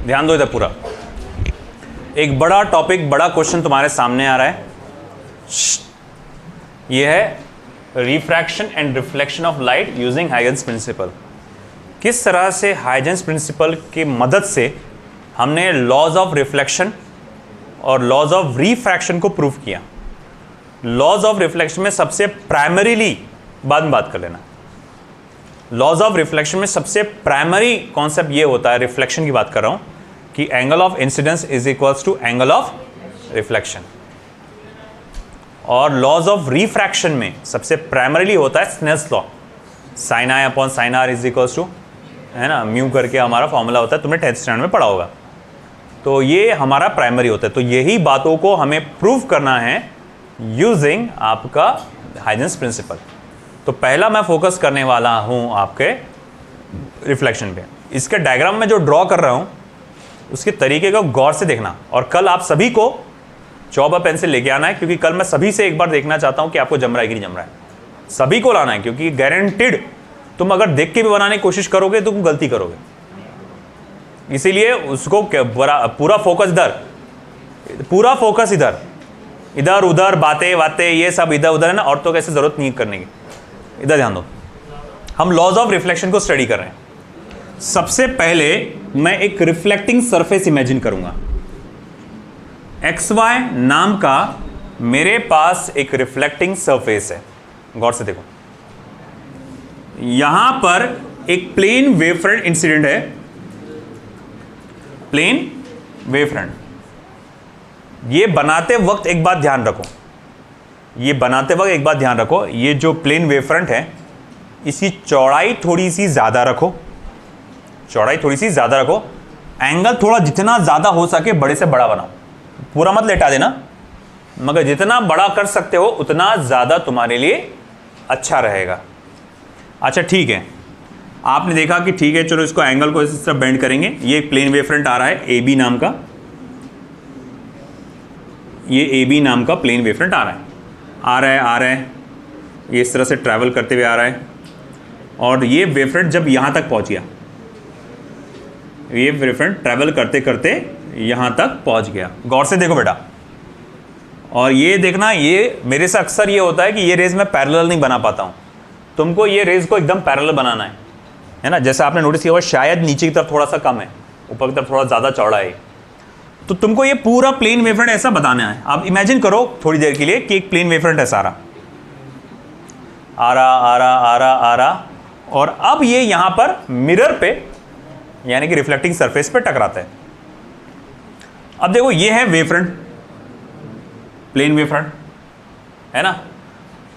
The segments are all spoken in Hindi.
ध्यान दो इधर पूरा। एक बड़ा टॉपिक, बड़ा क्वेश्चन तुम्हारे सामने आ रहा है। यह है refraction and reflection of light using Huygens principle. किस तरह से हाइजेंस प्रिंसिपल की मदद से हमने लॉज ऑफ रिफ्लेक्शन और लॉज ऑफ रिफ्रैक्शन को प्रूव किया। लॉज ऑफ रिफ्लेक्शन में सबसे प्राइमरीली, बाद में बात कर लेना, लॉज ऑफ रिफ्लेक्शन में सबसे प्राइमरी कॉन्सेप्ट ये होता है, रिफ्लेक्शन की बात कर रहा हूं, कि angle of incidence is equals to angle of reflection. और लॉज ऑफ रिफ्रैक्शन में सबसे प्राइमरीली होता है Snell's law, sine I upon sine R is equals to, है ना, म्यू करके हमारा फॉर्मूला होता है, तुमने 10th स्टैंडर्ड में पढ़ा होगा। तो ये हमारा प्राइमरी होता है। तो यही बातों को हमें प्रूव करना है यूजिंग आपका हाइजेंस प्रिंसिपल। तो पहला मैं फोकस करने वाला हूं आपके रिफ्लेक्शन पे। इसके डायग्राम में जो ड्रॉ कर रहा हूं उसके तरीके को गौर से देखना, और कल आप सभी को चॉक और पेंसिल लेके आना है, क्योंकि कल मैं सभी से एक बार देखना चाहता हूं कि आपको जम रहा है कि नहीं जम रहा है। सभी को लाना है, क्योंकि गारंटीड तुम अगर देख के भी बनाने की कोशिश करोगे तो तुम गलती करोगे। इसीलिए उसको पूरा फोकस इधर, पूरा फोकस इधर, इधर उधर बातें बातें ये सब इधर उधर है ना, और तो कैसे जरूरत नहीं करने की। इधर ध्यान दो, हम लॉज ऑफ रिफ्लेक्शन को स्टडी कर रहे हैं। सबसे पहले मैं एक रिफ्लेक्टिंग सरफेस इमेजिन करूंगा। XY नाम का मेरे पास एक रिफ्लेक्टिंग सरफेस है। गौर से देखो, यहां पर एक प्लेन वेव फ्रंट इंसिडेंट है, प्लेन वेव फ्रंट। ये बनाते वक्त एक बात ध्यान रखो, ये बनाते वक्त एक बात ध्यान रखो, ये जो प्लेन वेव फ्रंट है इसकी चौड़ाई थोड़ी सी ज्यादा रखो, चौड़ाई थोड़ी सी ज्यादा रखो, एंगल थोड़ा जितना ज्यादा हो सके बड़े से बड़ा बनाओ। पूरा मत लेटा देना, मगर जितना बड़ा कर सकते हो उतना ज्यादा तुम्हारे लिए अच्छा रहेगा। अच्छा ठीक है, आपने देखा कि ठीक है, चलो इसको एंगल को इस तरह बेंड करेंगे। ये प्लेन वेव फ्रंट आ रहा है AB नाम का, ये AB नाम का प्लेन वेव फ्रंट आ रहा है, ये इस तरह से ट्रैवल करते हुए आ रहा है। और ये वेव फ्रंट जब यहाँ तक पहुँच गया, ये वेव फ्रंट ट्रैवल करते करते यहाँ तक पहुँच गया। गौर से देखो बेटा, और ये देखना, ये मेरे से अक्सर ये होता है कि ये रेज मैं पैरेलल नहीं बना पाता हूँ। तुमको ये रेज को एकदम पैरेलल बनाना है ना। जैसे आपने नोटिस किया हुआ, शायद नीचे की तरफ थोड़ा सा कम है, ऊपर की तरफ थोड़ा ज़्यादा चौड़ा है। तो तुमको ये पूरा प्लेन वेव फ्रंट ऐसा बताना है। आप इमेजिन करो थोड़ी देर के लिए कि एक प्लेन वेव फ्रंट है सारा, आ रहा, और अब ये यहां पर मिरर पे यानी कि रिफ्लेक्टिंग सरफेस पे टकराता है। अब देखो, ये है wave front, plane wave front है ना।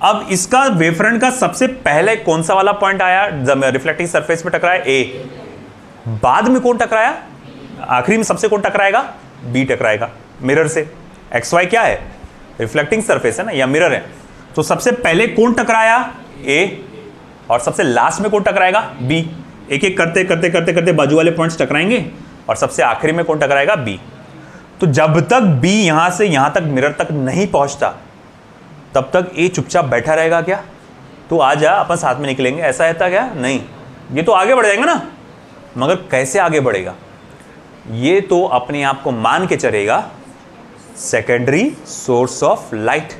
अब इसका वेव फ्रंट का सबसे पहले कौन सा वाला पॉइंट आया रिफ्लेक्टिंग सरफेस पे टकराया? A। बाद में कौन टकराया? आखिरी में सबसे कौन टकराएगा? B टकराएगा मिरर से। XY क्या है? रिफ्लेक्टिंग सरफेस है ना, या मिरर है। तो सबसे पहले कौन टकराया? A, और सबसे लास्ट में कौन टकराएगा? B। एक एक करते करते करते करते बाजू वाले पॉइंट्स टकराएंगे, और सबसे आखिरी में कौन टकराएगा? B। तो जब तक B यहां से यहां तक मिरर तक नहीं पहुंचता तब तक A चुपचाप बैठा रहेगा क्या? तो आ जा, अपन साथ में निकलेंगे, ऐसा रहता क्या? नहीं, ये तो आगे बढ़ जाएगा ना। मगर कैसे आगे बढ़ेगा? ये तो अपने आप को मान के चलेगा सेकेंडरी सोर्स ऑफ लाइट।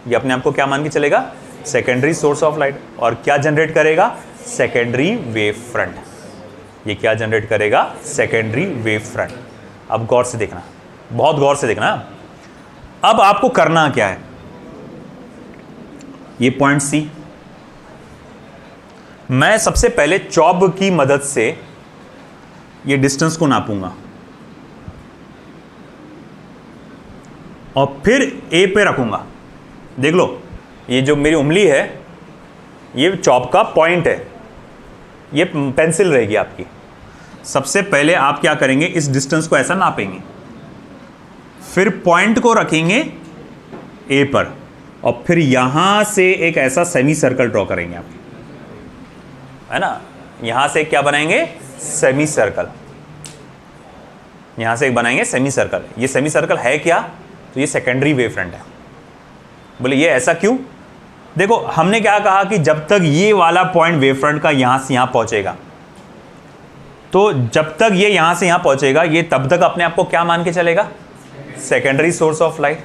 ये अपने आप को क्या मान के चलेगा? Secondary source of light. और क्या जनरेट करेगा? Secondary wave front. ये क्या जनरेट करेगा? Secondary wave front. अब गौर से देखना, बहुत गौर से देखना। अब आपको करना क्या है? ये पॉइंट C, मैं सबसे पहले चॉप की मदद से ये डिस्टेंस को नापूंगा, और फिर A पे रखूंगा। देख लो, ये जो मेरी उंगली है ये चॉप का पॉइंट है, ये पेंसिल रहेगी आपकी। सबसे पहले आप क्या करेंगे? इस डिस्टेंस को ऐसा नापेंगे, फिर पॉइंट को रखेंगे A पर, और फिर यहां से एक ऐसा सेमी सर्कल ड्रॉ करेंगे आप, है ना। यहां से क्या बनाएंगे? Semi circle. यहां से एक बनाएंगे सेमी सर्कल। ये सेमी सर्कल है क्या? तो ये सेकेंडरी वेव फ्रंट है। बोले ये ऐसा क्यों? देखो, हमने क्या कहा कि जब तक ये वाला पॉइंट वेव फ्रंट का यहां से यहां पहुंचेगा तो जब तक ये यहां से यहां पहुंचेगा ये तब तक अपने आप को क्या मान के चलेगा, सेकेंडरी सोर्स ऑफ लाइट,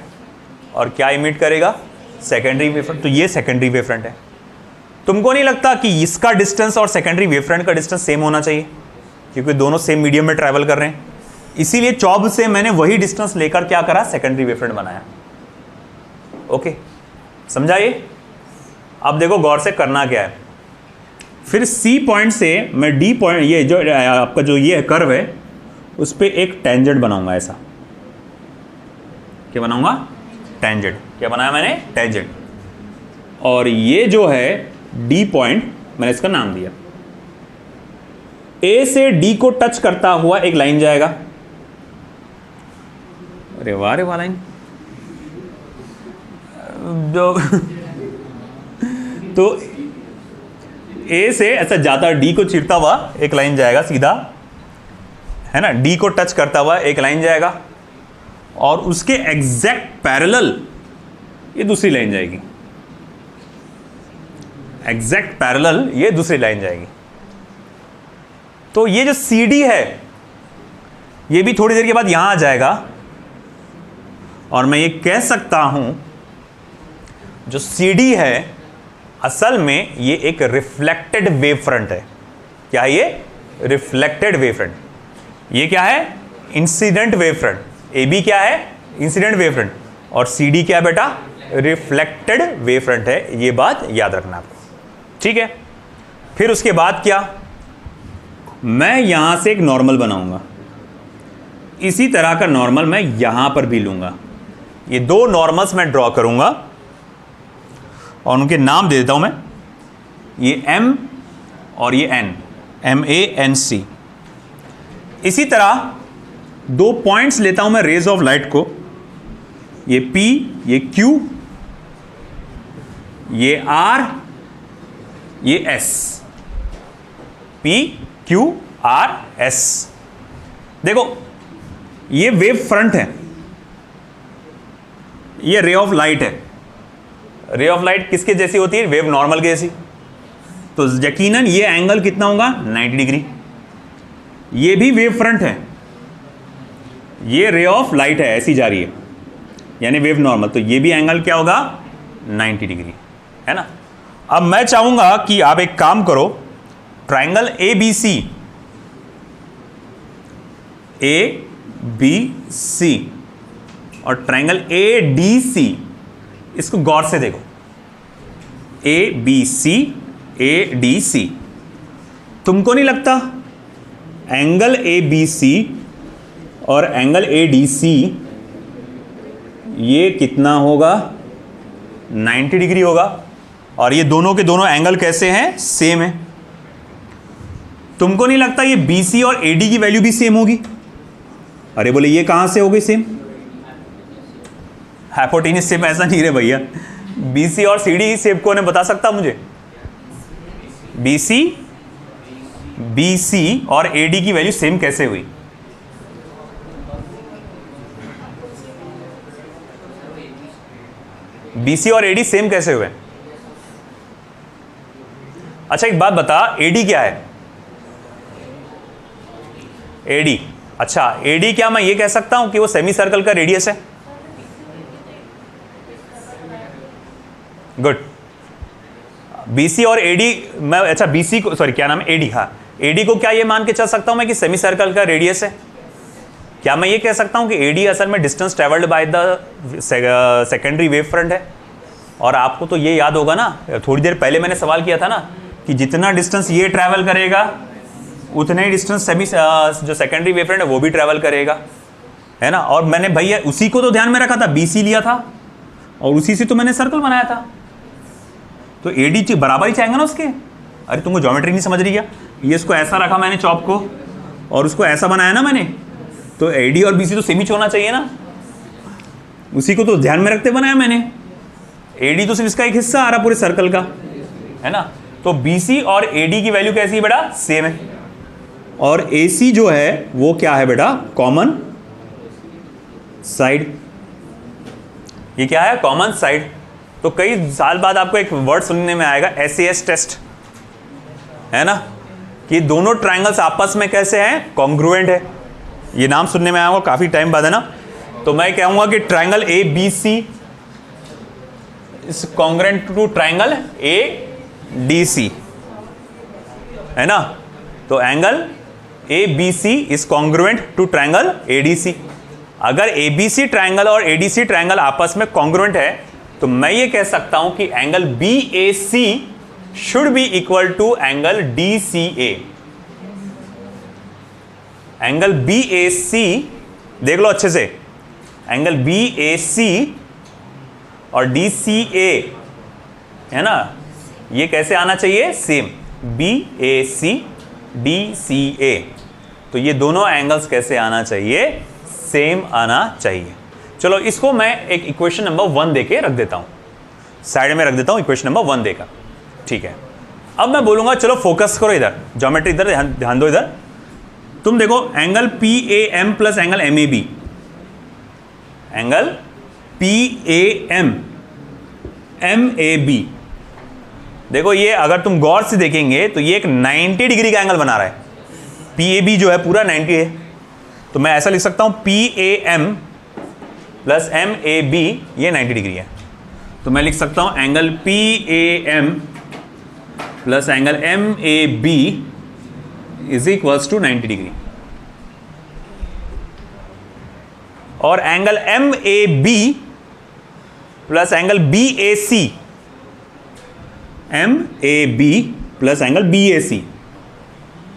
और क्या इमिट करेगा, सेकेंडरी वेवफ्रंट। तो ये सेकेंडरी वेवफ्रंट है। तुमको नहीं लगता कि इसका डिस्टेंस और सेकेंडरी वेवफ्रंट का डिस्टेंस सेम होना चाहिए, क्योंकि दोनों सेम मीडियम में ट्रैवल कर रहे हैं। इसीलिए चॉब से मैंने वही डिस्टेंस लेकर क्या करा, सेकेंडरी वेवफ्रंट बनाया। ओके, समझा ये? अब देखो गौर से करना क्या है। फिर सी पॉइंट से मैं डी पॉइंट, ये जो आपका जो ये कर्व है उस पर एक टेंजेंट बनाऊंगा। ऐसा क्या बनाऊंगा, टेंजेंट। क्या बनाया मैंने, टेंजेंट। और ये जो है डी पॉइंट, मैंने इसका नाम दिया। ए से डी को टच करता हुआ एक लाइन जाएगा। अरे वाह रे वाह, लाइन जो तो ए से ऐसा जाता डी को चीरता हुआ एक लाइन जाएगा सीधा, है ना, डी को टच करता हुआ एक लाइन जाएगा, और उसके एग्जैक्ट पैरेलल ये दूसरी लाइन जाएगी। एग्जैक्ट पैरेलल ये दूसरी लाइन जाएगी। तो ये जो सी डी है ये भी थोड़ी देर के बाद यहां आ जाएगा, और मैं ये कह सकता हूं जो सी डी है असल में ये एक रिफ्लेक्टेड वेव फ्रंट है। क्या है ये, रिफ्लेक्टेड वेव फ्रंट। ये क्या है, incident wave front. A B क्या है, इंसिडेंट वेव फ्रंट, और सी डी क्या है बेटा, रिफ्लेक्टेड वेव फ्रंट है। ये बात याद रखना आपको, ठीक है। फिर उसके बाद क्या, मैं यहां से एक नॉर्मल बनाऊंगा। इसी तरह का नॉर्मल मैं यहां पर भी लूंगा। ये दो नॉर्मल्स मैं ड्रॉ करूंगा और उनके नाम दे देता हूं मैं, ये M और ये N, MANC। इसी तरह दो पॉइंट्स लेता हूं मैं रेज ऑफ लाइट को, ये P, ये Q, ये R, ये S। P, Q, R, S। देखो ये वेव फ्रंट है, ये रे ऑफ लाइट है। रे ऑफ लाइट किसके जैसी होती है, वेव नॉर्मल के जैसी। तो यकीनन ये एंगल कितना होगा, 90 डिग्री। ये भी वेव फ्रंट है, ये रे ऑफ लाइट है, ऐसी जा रही है, यानी वेव नॉर्मल। तो ये भी एंगल क्या होगा, 90 डिग्री, है ना। अब मैं चाहूंगा कि आप एक काम करो, ट्राइंगल ABC, ABC और ट्राइंगल ADC, इसको गौर से देखो। ABC, ADC, तुमको नहीं लगता एंगल ABC और एंगल ADC ये कितना होगा, 90 डिग्री होगा। और ये दोनों के दोनों एंगल कैसे हैं, सेम है। तुमको नहीं लगता ये BC और AD की वैल्यू भी सेम होगी? अरे बोले ये कहां से हो गई सेम, हाइपोटेन्यूस शेप ऐसा नहीं रे भैया। BC और CD शेप कौन है बता सकता मुझे? BC और AD की वैल्यू सेम कैसे हुई? BC और AD सेम कैसे हुए? अच्छा एक बात बता, AD क्या है? AD, अच्छा AD क्या मैं ये कह सकता हूं कि वो सेमी सर्कल का रेडियस है? गुड। BC और AD मैं, अच्छा BC को, सॉरी क्या नाम है, AD, हाँ AD को क्या ये मान के चल सकता हूं मैं कि सेमी सर्कल का रेडियस है? क्या मैं ये कह सकता हूं कि AD असल में distance travelled by the secondary wave front है? और आपको तो ये याद होगा ना, थोड़ी देर पहले मैंने सवाल किया था ना कि जितना डिस्टेंस ये ट्रैवल करेगा उतने ही डिस्टेंस सेमी जो सेकेंडरी वेव फ्रंट है वो भी ट्रैवल करेगा, है ना। और मैंने भैया उसी को तो ध्यान में रखा था, BC लिया था और उसी से तो मैंने सर्कल बनाया था। तो AD बराबर ही चाहेंगे ना उसके। अरे तुमको ज्योमेट्री नहीं समझ रही क्या? ये इसको ऐसा रखा मैंने चॉप को और उसको ऐसा बनाया ना मैंने, तो AD और BC तो सेम ही होना चाहिए ना, उसी को तो ध्यान में रखते बनाया मैंने। AD तो सिर्फ इसका एक हिस्सा आ रहा पूरे सर्कल का, है ना। तो BC और AD की वैल्यू कैसी है बेटा, सेम है। और AC जो है वो क्या है बेटा, कॉमन साइड। ये क्या है, कॉमन साइड। तो कई साल बाद आपको एक वर्ड सुनने में आएगा SAS टेस्ट, है ना, कि दोनों ट्राइंगल्स आपस में कैसे हैं, कॉन्ग्रुएंट है। ये नाम सुनने में आया होगा काफी टाइम बाद, है ना। तो मैं कहूंगा कि triangle A B C is congruent to triangle A D C, है ना। तो angle A B C is congruent to triangle A D C. अगर ए बी सी ट्राइंगल और ए डी सी ट्राइंगल आपस में कॉन्ग्रुएंट है तो मैं ये कह सकता हूं कि angle B A C should be equal to angle D C A. Angle B A C देख लो अच्छे से, एंगल बी ए सी और डी सी ए, है ना, ये कैसे आना चाहिए, same, B A C D C ए। तो ये दोनों एंगल्स कैसे आना चाहिए, सेम आना चाहिए। चलो इसको मैं एक इक्वेशन नंबर 1 देके रख देता हूं, साइड में रख देता हूं इक्वेशन नंबर 1 देकर, ठीक है। अब मैं बोलूंगा चलो फोकस करो इधर, ज्योमेट्री इधर ध्यान दो इधर। तुम देखो angle P A M plus angle M A B, angle P A M A B, देखो ये अगर तुम गौर से देखेंगे तो ये एक 90 डिग्री का एंगल बना रहा है। पी ए बी जो है पूरा 90 है, तो मैं ऐसा लिख सकता हूं P A M plus M A B, ये 90 डिग्री है। तो मैं लिख सकता हूं angle P A M plus angle M A B is equals to 90 degree. और angle M A B plus angle B A C, M A B plus angle B A C,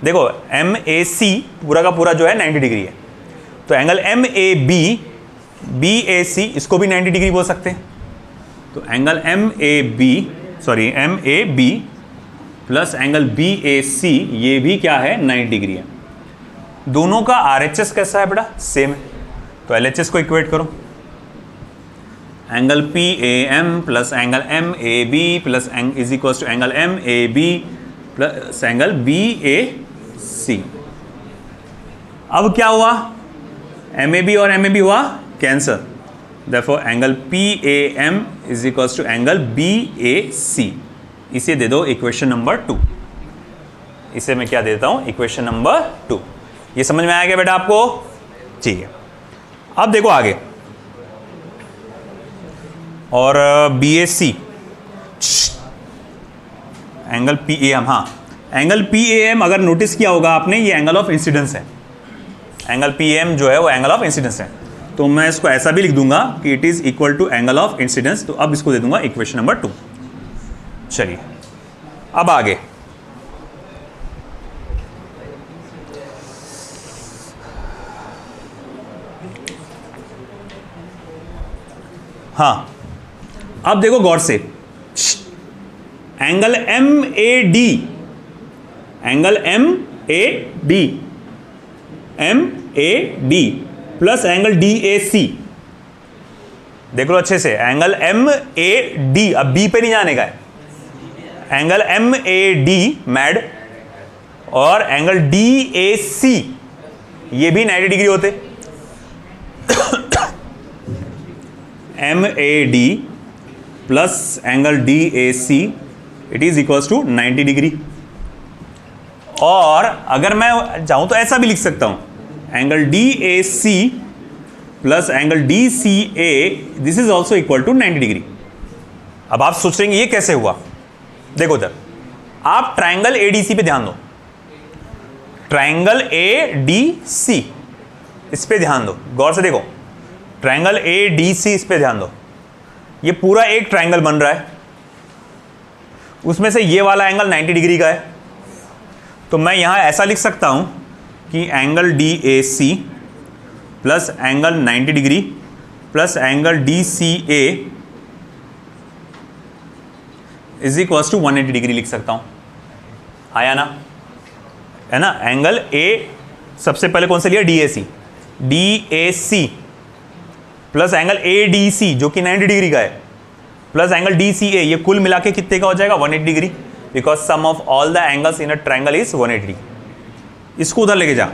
देखो एम ए सी पूरा का पूरा जो है 90 डिग्री है। तो angle M A B B A C इसको भी 90 डिग्री बोल सकते हैं। तो angle M A B plus angle B A C, ये भी क्या है, 90 डिग्री है। दोनों का RHS कैसा है बेटा, सेम है। तो LHS को इक्वेट करो, angle P A M plus angle M A B plus is equal to angle M A B plus angle B A C. अब क्या हुआ, एम ए बी और एम ए बी हुआ cancel, therefore angle P A M is equal to angle B A C. इसे दे दो इक्वेशन नंबर 2। इसे मैं क्या देता हूं, इक्वेशन नंबर 2। ये समझ में आ गया बेटा आपको, ठीक है। अब देखो आगे, और B A C angle P A M, हाँ एंगल पी ए एम अगर नोटिस किया होगा आपने, ये एंगल ऑफ इंसिडेंस है। एंगल पी एम जो है वो एंगल ऑफ इंसिडेंस है। तो मैं इसको ऐसा भी लिख दूंगा कि it is equal to angle of incidence. तो अब इसको दे दूंगा इक्वेशन नंबर 2। चलिए अब आगे, हाँ अब देखो गौर से, angle M A D, angle M A D, M A D plus angle D A C, देख लो अच्छे से, एंगल एम ए डी, अब बी पे नहीं जाने का है, angle M A D mad और एंगल डी ए सी, ये भी 90 डिग्री होते। M A D plus angle D A C it is equals to 90 degree. और अगर मैं चाहूं तो ऐसा भी लिख सकता हूं, angle D A C plus angle D C A, this is also equal to 90 degree. अब आप सोच रहे हैं ये कैसे हुआ, देखो इधर आप ट्राइंगल ए डी सी पे ध्यान दो, ट्राइंगल ए डी सी इस पे ध्यान दो, गौर से देखो, ट्राइंगल ए डी सी इस पे ध्यान दो, ये पूरा एक ट्राइंगल बन रहा है, उसमें से ये वाला एंगल 90 डिग्री का है। तो मैं यहां ऐसा लिख सकता हूं कि angle D A C plus angle 90 degree plus angle D C A is equals to 180 degree लिख सकता हूं, आया ना, है ना। एंगल ए सबसे पहले कौन सा लिया, D A C, D A C plus angle A D C जो कि 90 डिग्री का है plus angle D C A, ये कुल मिला के कितने का हो जाएगा, 180 degree, because sum of all the angles in a triangle is 180 degree. इसको उधर लेके जा,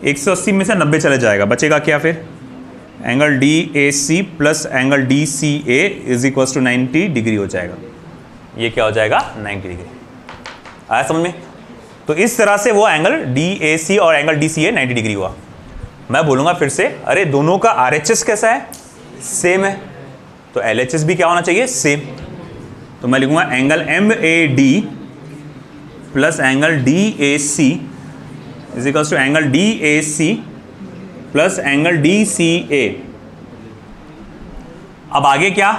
180 में से 90 चले जाएगा, बचेगा क्या फिर, angle D A C plus angle D C A is equals to 90 degree हो जाएगा। ये क्या हो जाएगा, 90 डिग्री। आया समझ में। तो इस तरह से वो एंगल DAC और एंगल DCA 90 डिग्री हुआ। मैं बोलूंगा फिर से, अरे दोनों का RHS कैसा है, सेम है, तो LHS भी क्या होना चाहिए, सेम। तो मैं लिखूंगा angle MAD plus angle DAC is equals to angle DAC plus angle DCA। अब आगे क्या,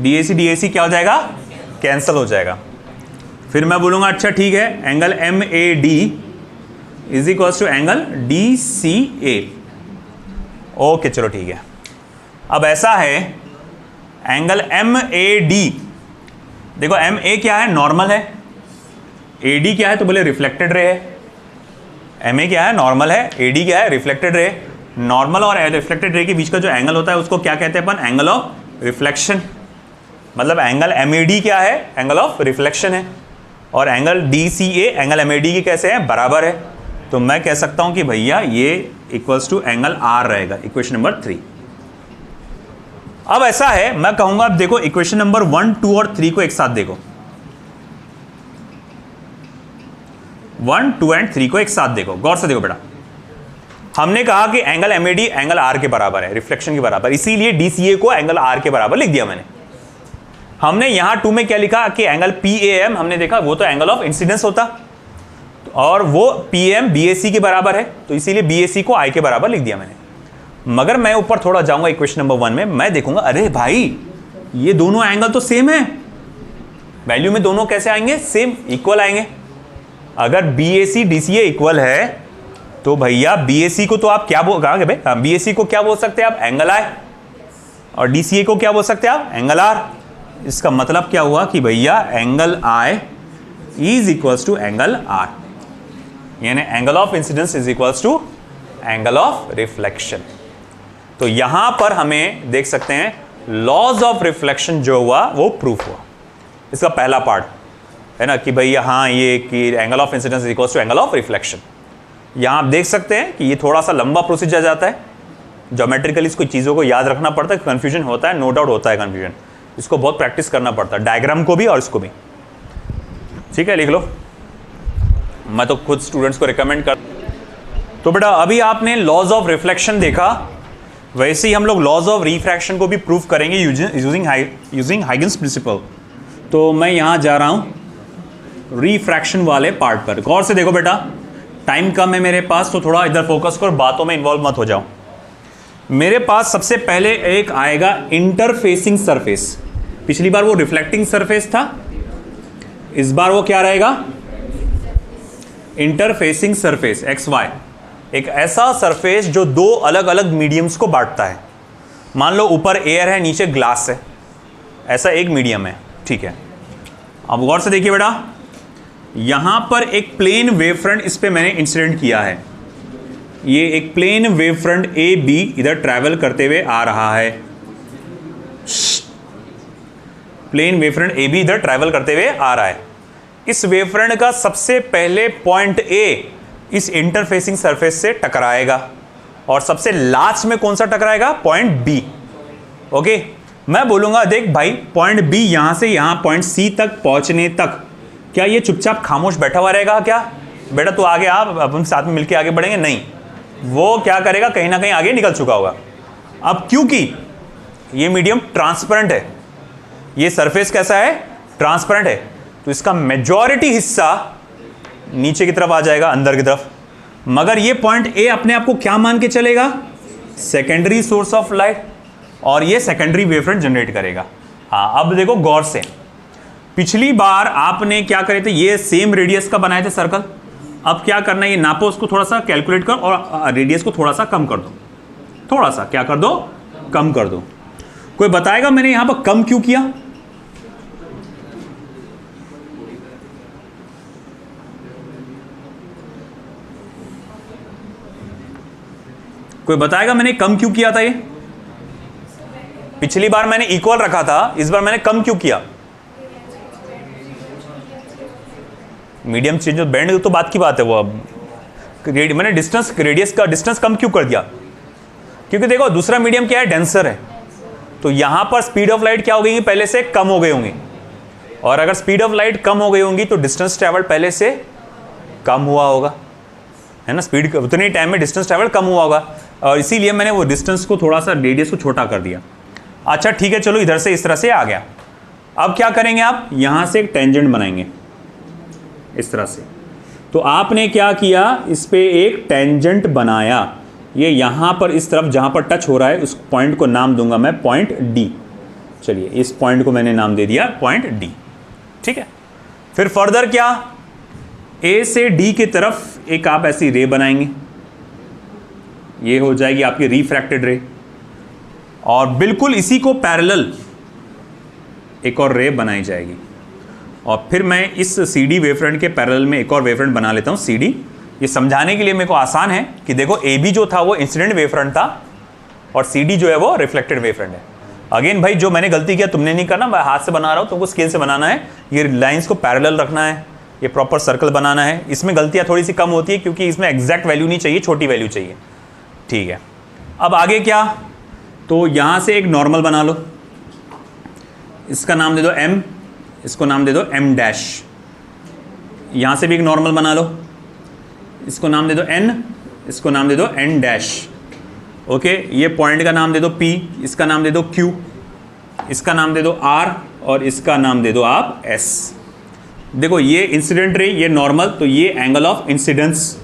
DAC क्या हो जाएगा, कैंसल हो जाएगा। फिर मैं बोलूंगा अच्छा ठीक है, angle MAD is equals to angle DCA। Okay चलो ठीक है। अब ऐसा है, एंगल MAD, देखो MA क्या है, नॉर्मल है, AD क्या है, तो बोले रिफ्लेक्टेड रे है। MA क्या है, नॉर्मल है, AD क्या है, रिफ्लेक्टेड रे। नॉर्मल और रिफ्लेक्टेड रे के बीच का जो एंगल होता है उसको क्या कहते हैं अपन, एंगल ऑफ रिफ्लेक्शन। मतलब एंगल MAD क्या है, एंगल ऑफ रिफ्लेक्शन है, और एंगल DCA एंगल MAD की कैसे है, बराबर है। तो मैं कह सकता हूं कि भैया ये इक्वल्स टू एंगल R रहेगा, इक्वेशन नंबर 3। अब ऐसा है, मैं कहूंगा अब देखो इक्वेशन नंबर 1, 2 और 3 को एक साथ देखो, 1, 2 एंड 3 को एक साथ देखो, गौर से देखो बेटा। हमने कहा कि एंगल MAD एंगल R के बराबर है, रिफ्लेक्शन के बराबर, इसीलिए DCA को एंगल R के बराबर लिख दिया मैंने। हमने यहां 2 में क्या लिखा कि एंगल PAM, हमने देखा वो तो एंगल ऑफ इंसिडेंस होता, और वो PM BAC के बराबर है, तो इसीलिए BAC को I के बराबर लिख दिया मैंने। मगर मैं ऊपर थोड़ा जाऊंगा इक्वेशन नंबर 1 में, मैं देखूंगा अरे भाई ये दोनों एंगल तो सेम है, वैल्यू में दोनों कैसे आएंगे, सेम, इक्वल आएंगे। अगर BAC DCA इक्वल है तो भैया BAC को तो आप क्या बोल कहा भाई, BAC को क्या बोल सकते हैं आप, एंगल I, और DCA को क्या बोल सकते हैं आप, एंगल R। इसका मतलब क्या हुआ कि भैया angle I is equals to angle R, यानी angle of incidence is equals to angle of reflection. तो यहां पर हमें देख सकते हैं लॉज ऑफ रिफ्लेक्शन जो हुआ वो प्रूफ हुआ। इसका पहला पार्ट है ना कि भैया हाँ ये कि angle of incidence is equals to angle of reflection. यहां आप देख सकते हैं कि ये थोड़ा सा लंबा प्रोसीजर जाता है, ज्योमेट्रिकली इसको चीज़ों को याद रखना पड़ता है, कन्फ्यूजन होता है, नो डाउट होता है कन्फ्यूजन, इसको बहुत प्रैक्टिस करना पड़ता है, डायग्राम को भी और इसको भी। ठीक है, लिख लो, मैं तो खुद स्टूडेंट्स को रिकमेंड कर। तो बेटा अभी आपने लॉज ऑफ रिफ्लेक्शन देखा, वैसे ही हम लोग लॉज ऑफ रिफ्रैक्शन को भी प्रूव करेंगे यूजिंग हाइगन्स प्रिंसिपल। तो मैं यहां जा रहा हूं रिफ्रैक्शन वाले पार्ट पर। गौर से देखो बेटा, टाइम कम है मेरे पास, तो थोड़ा इधर फोकस करो, बातों में इन्वॉल्व मत हो जाओ। मेरे पास सबसे पहले एक आएगा इंटरफेसिंग सरफेस। पिछली बार वो रिफ्लेक्टिंग सरफेस था, इस बार वो क्या रहेगा, इंटरफेसिंग सरफेस XY। एक ऐसा सरफेस जो दो अलग अलग मीडियम्स को बांटता है। मान लो ऊपर एयर है, नीचे ग्लास है, ऐसा एक मीडियम है, ठीक है। अब गौर से देखिए बेटा, यहां पर एक प्लेन वेव फ्रंट इस पे मैंने इंसिडेंट किया है। ये एक प्लेन वेव फ्रंट AB इधर ट्रैवल करते हुए आ रहा है, प्लेन वेव फ्रंट AB इधर ट्रैवल करते हुए आ रहा है। इस वेव फ्रंट का सबसे पहले पॉइंट A इस इंटरफेसिंग सरफेस से टकराएगा, और सबसे लास्ट में कौन सा टकराएगा, पॉइंट B। ओके, मैं बोलूंगा देख भाई पॉइंट B यहां से यहां पॉइंट C तक पहुंचने तक क्या ये चुपचाप खामोश बैठा हुआ रहेगा क्या, बेटा तू आगे आ, अब हम साथ में मिलकर आगे बढ़ेंगे, नहीं, वो क्या करेगा, कहीं ना कहीं आगे निकल चुका होगा। अब क्योंकि ये मीडियम ट्रांसपेरेंट है, ये सरफेस कैसा है, ट्रांसपेरेंट है, तो इसका मेजॉरिटी हिस्सा नीचे की तरफ आ जाएगा, अंदर की तरफ। मगर ये पॉइंट A अपने आप को क्या मान के चलेगा, सेकेंडरी सोर्स ऑफ लाइट, और ये सेकेंडरी वेवफ्रंट जनरेट करेगा। हाँ, अब देखो गौर से, पिछली बार आपने क्या करे थे, ये सेम रेडियस का बनाए थे सर्कल। अब क्या करना है, ये नापो, उसको थोड़ा सा कैलकुलेट कर और रेडियस को थोड़ा सा कम कर दो, थोड़ा सा क्या कर दो, कम कर दो। कोई बताएगा मैंने यहां पर कम क्यों किया, कोई बताएगा मैंने कम क्यों किया था। ये पिछली बार मैंने इक्वल रखा था, इस बार मैंने कम क्यों किया, मीडियम चेंज ऑफ बैंड तो बात की बात है, वो अब मैंने डिस्टेंस, रेडियस का डिस्टेंस कम क्यों कर दिया, क्योंकि देखो दूसरा मीडियम क्या है, डेंसर है, तो यहां पर स्पीड ऑफ लाइट क्या हो गई, पहले से कम हो गई होंगी, और अगर स्पीड ऑफ लाइट कम हो गई होंगी तो डिस्टेंस ट्रेवल पहले से कम हुआ होगा, है ना, स्पीड उतने टाइम में डिस्टेंस ट्रैवल कम हुआ होगा, और इसीलिए मैंने वो डिस्टेंस को थोड़ा सा रेडियस को छोटा कर दिया। अच्छा ठीक है, चलो इधर से इस तरह से आ गया। अब क्या करेंगे आप, यहाँ से एक टेंजेंट बनाएंगे इस तरह से। तो आपने क्या किया, इस पे एक टेंजेंट बनाया, ये यहाँ पर इस तरफ जहाँ पर टच हो रहा है उस पॉइंट को नाम दूंगा मैं पॉइंट डी। चलिए इस पॉइंट को मैंने नाम दे दिया पॉइंट डी, ठीक है। फिर फर्दर क्या, ए से डी की तरफ एक आप ऐसी रे बनाएंगे, ये हो जाएगी आपकी रिफ्रैक्टेड रे, और बिल्कुल इसी को पैरेलल एक और रे बनाई जाएगी। और फिर मैं इस सी डी वेवफ्रंट के पैरेलल में एक और वेवफ्रंट बना लेता हूँ सी डी। ये समझाने के लिए मेरे को आसान है कि देखो ए बी जो था वो इंसिडेंट वेवफ्रंट था और सी डी जो है वो रिफ्लेक्टेड वेवफ्रंट है। अगेन भाई जो मैंने गलती किया तुमने नहीं करना, मैं हाथ से बना रहा हूँ, तुमको स्केल से बनाना है, ये लाइंस को पैरेलल रखना है, ये प्रॉपर सर्कल बनाना है। इसमें गलतियाँ थोड़ी सी कम होती है क्योंकि इसमें एग्जैक्ट वैल्यू नहीं चाहिए, छोटी वैल्यू चाहिए, ठीक है। अब आगे क्या, तो यहाँ से एक नॉर्मल बना लो, इसका नाम दे दो m, इसको नाम दे दो m डैश। यहाँ से भी एक नॉर्मल बना लो, इसको नाम दे दो n, इसको नाम दे दो n डैश। ओके, ये पॉइंट का नाम दे दो p, इसका नाम दे दो q, इसका नाम दे दो r, और इसका नाम दे दो आप s। देखो ये इंसिडेंट रे, ये नॉर्मल, तो ये एंगल ऑफ इंसिडेंस,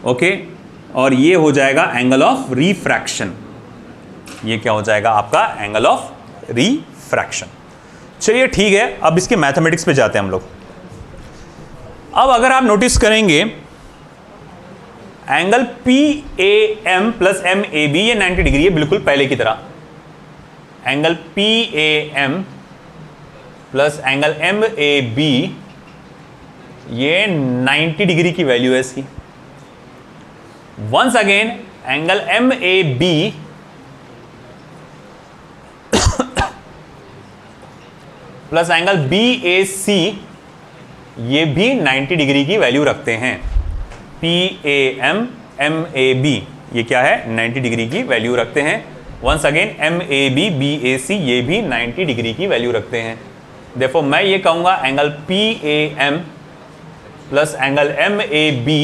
ओके, और ये हो जाएगा एंगल ऑफ रिफ्रैक्शन। ये क्या हो जाएगा आपका एंगल ऑफ रिफ्रैक्शन। चलिए ठीक है, अब इसके मैथमेटिक्स पे जाते हैं हम लोग। अब अगर आप नोटिस करेंगे angle P A M plus M A B, ये 90 डिग्री है बिल्कुल पहले की तरह। Angle P A M plus angle M A B, ये 90 डिग्री की वैल्यू है इसकी। Once again angle M A B plus angle B A C, ये भी 90 डिग्री की वैल्यू रखते हैं। P A M M A B, ये क्या है, 90 डिग्री की वैल्यू रखते हैं। Once again M A B B A C, ये भी 90 डिग्री की वैल्यू रखते हैं। देखो मैं ये कहूँगा angle P A M plus angle M A B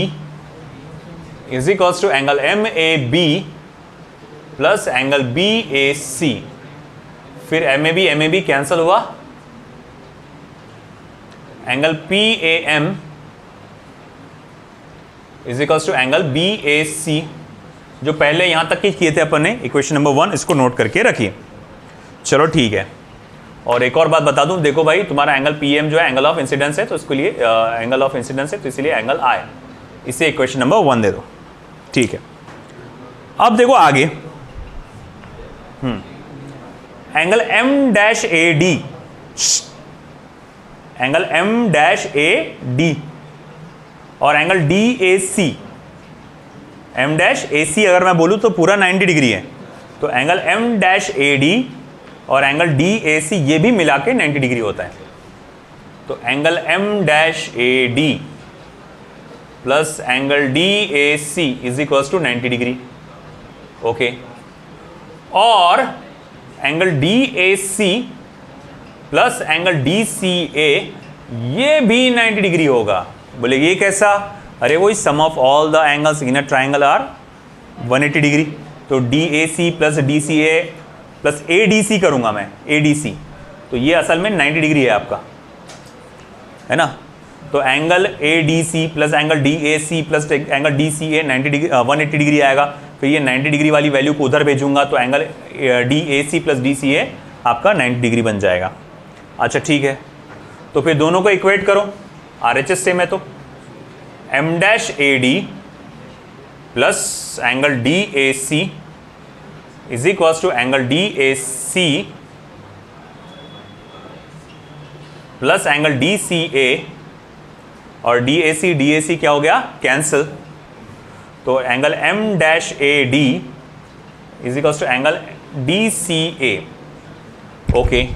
is equals to angle M A B plus angle B A C. फिर एम ए बी कैंसिल हुआ, angle P A M is equals to angle B A C, जो पहले यहां तक ही किए थे अपन ने, इक्वेशन नंबर 1, इसको नोट करके रखिए। चलो ठीक है, और एक और बात बता दूं, देखो भाई तुम्हारा एंगल पी एम जो है एंगल ऑफ इंसिडेंस है, तो इसके लिए एंगल ऑफ इंसिडेंस है, तो इसलिए एंगल आए, इसे इक्वेशन नंबर 1 दे दो, ठीक है। अब देखो आगे, angle M dash A D, angle M dash A D और angle D A C. M dash A C अगर मैं बोलूँ तो पूरा 90 डिग्री है, तो angle M dash A D और एंगल डी ए सी, ये भी मिला के 90 डिग्री होता है। तो angle M dash A D plus angle D A C is equals to 90 degree, okay. और angle D A C plus angle D C A, ये भी 90 डिग्री होगा। बोले ये कैसा, अरे वो sum of all the angles in a triangle are 180 degree. तो D A C plus D C A plus A D C करूंगा मैं, ए डी सी, तो ये असल में 90 डिग्री है आपका, है ना। तो angle A D C plus angle D A C plus angle D C A 90 degree 180 degree आएगा। फिर ये 90 डिग्री वाली वैल्यू को उधर भेजूंगा, तो angle D A C plus D C A आपका 90 डिग्री बन जाएगा। अच्छा ठीक है, तो फिर दोनों को इक्वेट करो, RHS सेम है, तो M dash A D plus angle D A C is equals to angle D A C plus angle D C A, और डी ए सी क्या हो गया, कैंसिल। तो angle M dash A D is equals to angle D C A, okay.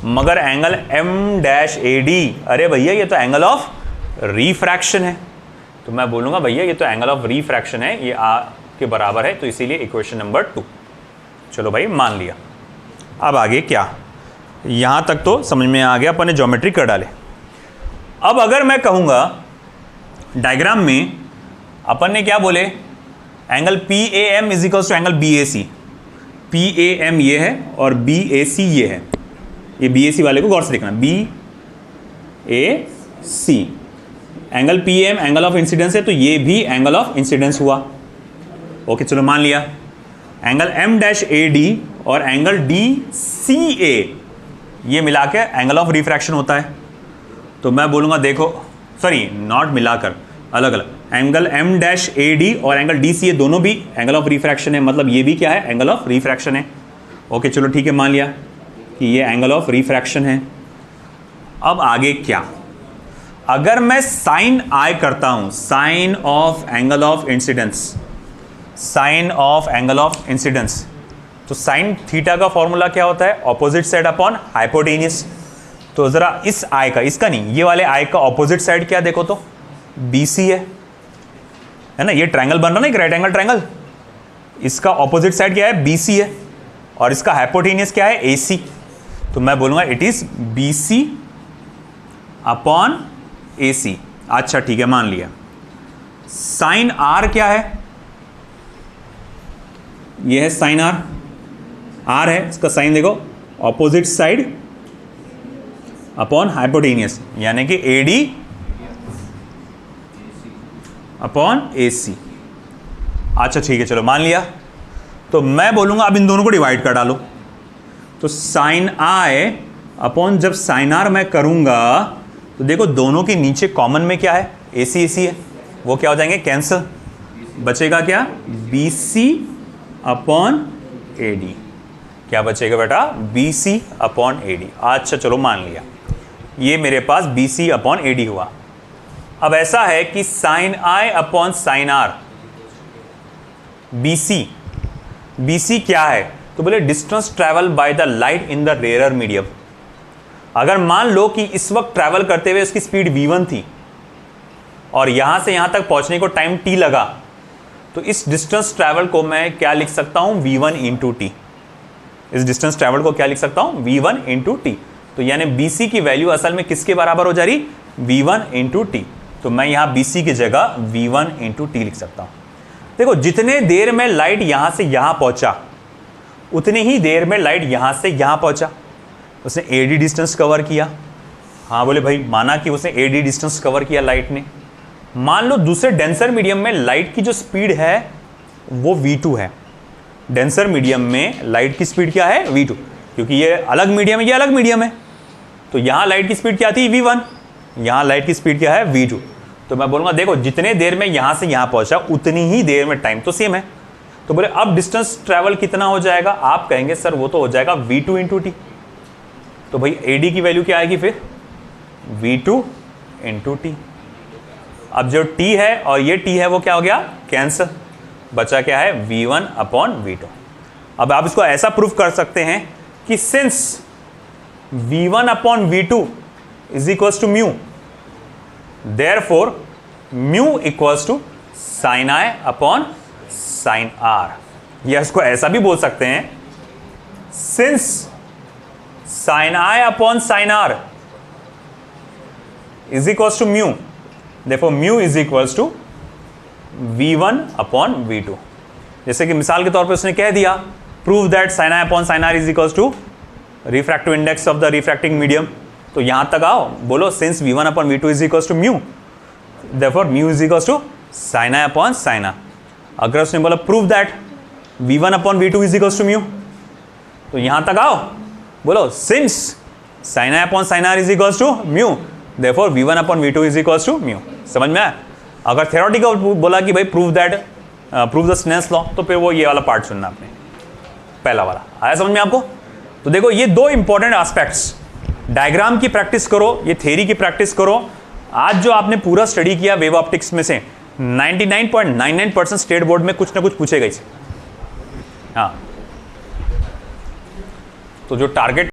मगर angle M dash A D, अरे भैया ये तो एंगल ऑफ रिफ्रैक्शन है, तो मैं बोलूँगा भैया ये तो एंगल ऑफ रिफ्रैक्शन है, ये आ के बराबर है, तो इसीलिए इक्वेशन नंबर 2। चलो भाई मान लिया। अब आगे क्या, यहाँ तक तो समझ में आ गया, अपन ने ज्योमेट्री कर डाले। अब अगर मैं कहूँगा डायग्राम में अपन ने क्या बोले, angle PAM is equal to angle BAC। PAM ये है और BAC ये है। ये BAC वाले को गौर से देखना, BAC angle PM angle of incidence है, तो ये भी एंगल ऑफ इंसिडेंस हुआ। ओके चलो मान लिया। एंगल M-AD और एंगल DCA ये मिला के एंगल ऑफ रिफ्रैक्शन होता है। तो मैं बोलूँगा देखो, सॉरी नॉट मिलाकर, अलग अलग, एंगल M-AD और एंगल DCA दोनों भी एंगल ऑफ रिफ्रैक्शन है, मतलब ये भी क्या है, एंगल ऑफ रिफ्रैक्शन है। ओके चलो ठीक है, मान लिया कि ये एंगल ऑफ रिफ्रैक्शन है। अब आगे क्या, अगर मैं साइन I करता हूं, sine of angle of incidence, sine of angle of incidence, तो साइन थीटा का फॉर्मूला क्या होता है, ऑपोजिट साइड अपॉन हाइपोटेन्यूस। तो जरा इस I का, इसका नहीं, ये वाले I का ऑपोजिट साइड क्या देखो तो BC है ना, ये ट्रायंगल बन रहा ना, एक राइट एंगल ट्रायंगल, इसका ऑपोजिट साइड क्या है, BC है, और इसका हाइपोटेन्यूस क्या है, AC। तो मैं बोलूंगा it is BC upon AC। अच्छा ठीक है, मान लिया। साइन R क्या है, ये है साइन R है, इसका साइन देखो ऑपोजिट साइड अपॉन हाइपोटेन्यूस, यानी कि AD अपॉन AC। अच्छा ठीक है चलो मान लिया। तो मैं बोलूंगा अब इन दोनों को डिवाइड कर डालो, तो साइन I अपॉन जब साइन R मैं करूंगा तो देखो दोनों के नीचे कॉमन में क्या है, AC है, वो क्या हो जाएंगे, कैंसिल, बचेगा क्या, BC अपॉन AD। क्या बचेगा बेटा, BC अपॉन AD। अच्छा चलो मान लिया, ये मेरे पास BC अपॉन AD हुआ। अब ऐसा है कि sine I upon sine R, BC क्या है, तो बोले distance travel by the light in the rare medium. अगर मान लो कि इस वक्त ट्रैवल करते हुए उसकी स्पीड v1 थी और यहां से यहां तक पहुंचने को टाइम t लगा, तो इस डिस्टेंस ट्रैवल को मैं क्या लिख सकता हूं, v1 इंटू टी। इस डिस्टेंस ट्रैवल को क्या लिख सकता हूं, v1 इंटू टी। तो यानी BC की वैल्यू असल में किसके बराबर हो जा रही, v1 इंटू टी। तो मैं यहां BC की जगह v1 इंटू टी लिख सकता हूं। देखो जितने देर में लाइट यहां से यहां पहुंचा, उतनी ही देर में लाइट यहां से यहां पहुंचा, उसने AD डिस्टेंस कवर किया। हाँ बोले भाई, माना कि उसने AD डिस्टेंस कवर किया लाइट ने। मान लो दूसरे डेंसर मीडियम में लाइट की जो स्पीड है वो v2 है। डेंसर मीडियम में लाइट की स्पीड क्या है, v2, क्योंकि ये अलग मीडियम है, ये अलग मीडियम है। तो यहाँ लाइट की स्पीड क्या थी, v1, यहाँ लाइट की स्पीड क्या है, v2। तो मैं बोलूँगा देखो जितने देर में यहाँ से यहाँ पहुँचा उतनी ही देर में टाइम तो सेम है। तो बोले अब डिस्टेंस ट्रैवल कितना हो जाएगा, आप कहेंगे सर वो तो हो जाएगा v2 इंटू टी। तो भाई AD की वैल्यू क्या आएगी फिर, v2 इंटू टी। अब जो t है और ये t है वो क्या हो गया, कैंसिल, बचा क्या है, v1 अपॉन v2। अब आप इसको ऐसा प्रूफ कर सकते हैं कि since v1 upon v2 is equals to mu, therefore mu equals to sine I upon sine R। या इसको ऐसा भी बोल सकते हैं, since sine I upon sine R is equals to mu, therefore mu is equals to v1 upon v2। जैसे कि मिसाल के तौर पे उसने कह दिया, prove that sine I upon sine R is equals to refractive index of the refracting medium. तो यहां तक आओ, बोलो since v1 upon v2 is equals to mu, therefore mu is equals to sine I upon sine R। अगर उसने बोला prove that v1 upon v2 is equals to mu, तो यहां तक आओ, बोलो since sine I upon sine R is equals to mu, therefore v1 upon v2 is equals to mu. समझ में आया? अगर थ्योरेटिकल बोला कि भाई prove that, prove the Snell's law, तो फिर वो ये वाला पार्ट सुनना आपने, पहला वाला। आया समझ में आपको? तो देखो ये दो इंपॉर्टेंट एस्पेक्ट्स, डायग्राम की प्रैक्टिस करो, ये थ्योरी की प्रैक्टिस करो। आज जो आपने पूरा स्टडी किया वेव ऑप्टिक्स में से 99.99% स्टेट बोर्ड में कुछ ना कुछ पूछेगा इसे। हाँ, तो जो टारगेट